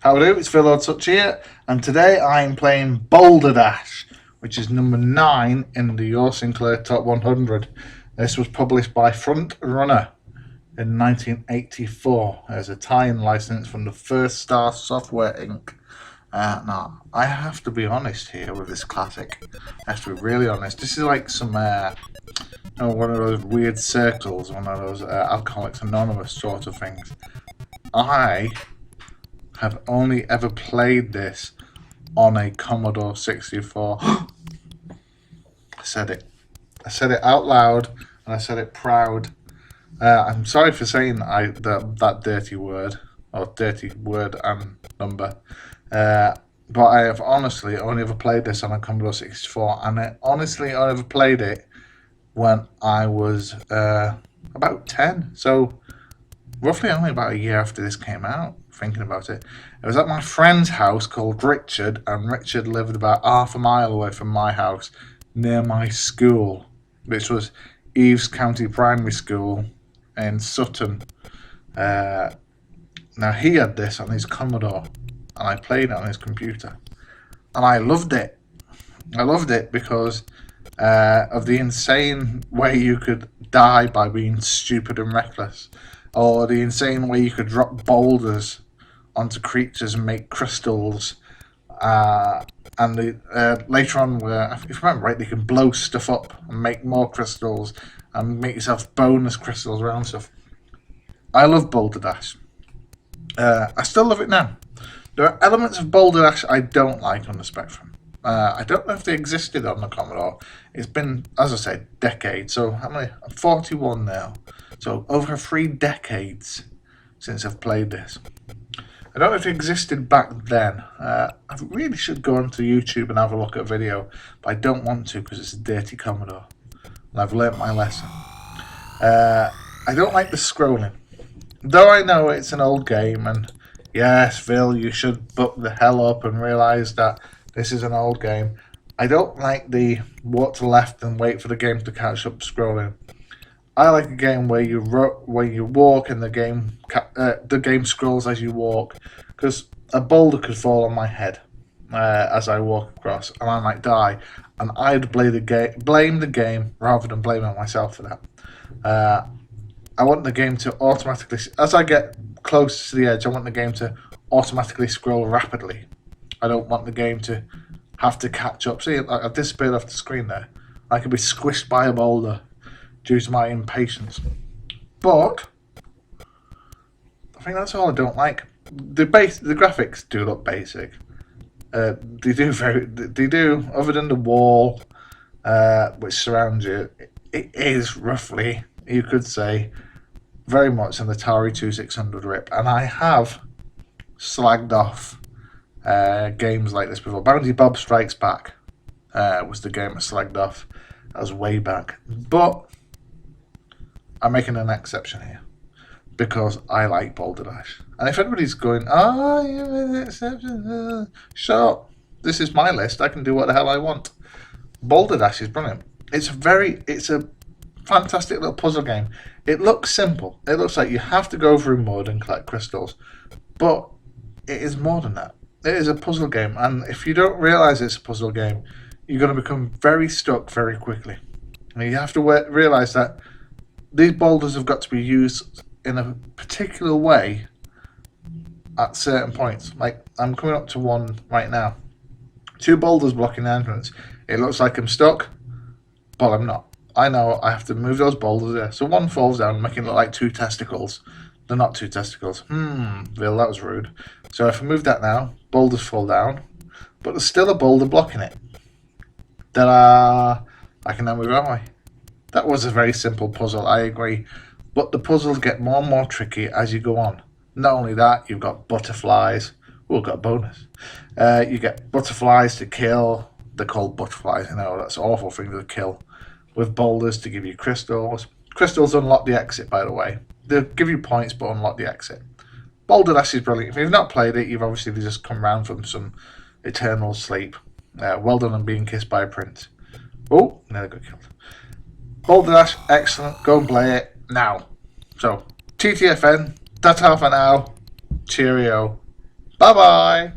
How do? It's Villordsutch here, and today I'm playing Boulder Dash, which is number 9 in the Your Sinclair Top 100. This was published by Front Runner in 1984 as a tie-in license from the First Star Software Inc. Now, I have to be honest here with this classic. I have to be really honest. This is like some, one of those weird circles, one of those Alcoholics Anonymous sort of things. I have only ever played this on a Commodore 64. I said it. I said it out loud, and I said it proud. I'm sorry for saying that dirty word, or dirty word and number. But I have honestly only ever played this on a Commodore 64, and I honestly only ever played it when I was about 10. So roughly only about a year after this came out, thinking about it. It was at my friend's house called Richard, and Richard lived about half a mile away from my house, near my school, which was Eves County Primary School in Sutton. Now he had this on his Commodore, and I played it on his computer, and I loved it. I loved it because of the insane way you could die by being stupid and reckless, or the insane way you could drop boulders onto creatures and make crystals. And later on, if I remember right, they can blow stuff up and make more crystals and make yourself bonus crystals around stuff. I love Boulder Dash. I still love it now. There are elements of Boulder Dash I don't like on the Spectrum. I don't know if they existed on the Commodore. It's been, as I said, decades. So how many? I'm 41 now. So over 3 decades since I've played this. I don't know if it existed back then. I really should go onto YouTube and have a look at a video, but I don't want to because it's a dirty Commodore, and I've learnt my lesson. I don't like the scrolling. Though I know it's an old game, and yes, Phil, you should buck the hell up and realise that this is an old game. I don't like the walk to the left and wait for the game to catch up scrolling. I like a game where you walk and the game scrolls as you walk, because a boulder could fall on my head as I walk across, and I might die, and I'd blame the game rather than blaming myself for that. I want the game to automatically, as I get close to the edge, I want the game to automatically scroll rapidly. I don't want the game to have to catch up. See, I've disappeared off the screen there. I could be squished by a boulder due to my impatience. But I think that's all I don't like. The graphics do look basic. They do, other than the wall which surrounds you. It is roughly, you could say, very much an Atari 2600 rip, and I have slagged off games like this before. Bounty Bob Strikes Back was the game I slagged off. That was way back, but I'm making an exception here because I like Boulder Dash. And if anybody's going, you made an exception, shut up. This is my list. I can do what the hell I want. Boulder Dash is brilliant. It's a fantastic little puzzle game. It looks simple. It looks like you have to go through mud and collect crystals, but it is more than that. It is a puzzle game, and if you don't realise it's a puzzle game, you're going to become very stuck very quickly. And you have to realise that these boulders have got to be used in a particular way at certain points. Like, I'm coming up to one right now. 2 boulders blocking the entrance. It looks like I'm stuck, but I'm not. I know I have to move those boulders there. So one falls down, making it look like 2 testicles. They're not 2 testicles. Bill, that was rude. So if I move that now, boulders fall down, but there's still a boulder blocking it. Ta-da! I can now move out of the way. That was a very simple puzzle, I agree. But the puzzles get more and more tricky as you go on. Not only that, you've got butterflies. Oh, got a bonus. You get butterflies to kill. They're called butterflies, I know, that's an awful thing to kill. With boulders to give you crystals. Crystals unlock the exit, by the way. They'll give you points, but unlock the exit. Boulder Dash is brilliant. If you've not played it, you've obviously just come round from some eternal sleep. Well done on being kissed by a prince. Oh, nearly got killed. Boulder Dash, excellent. Go and play it now. So, TTFN, that's half an hour. Cheerio. Bye bye.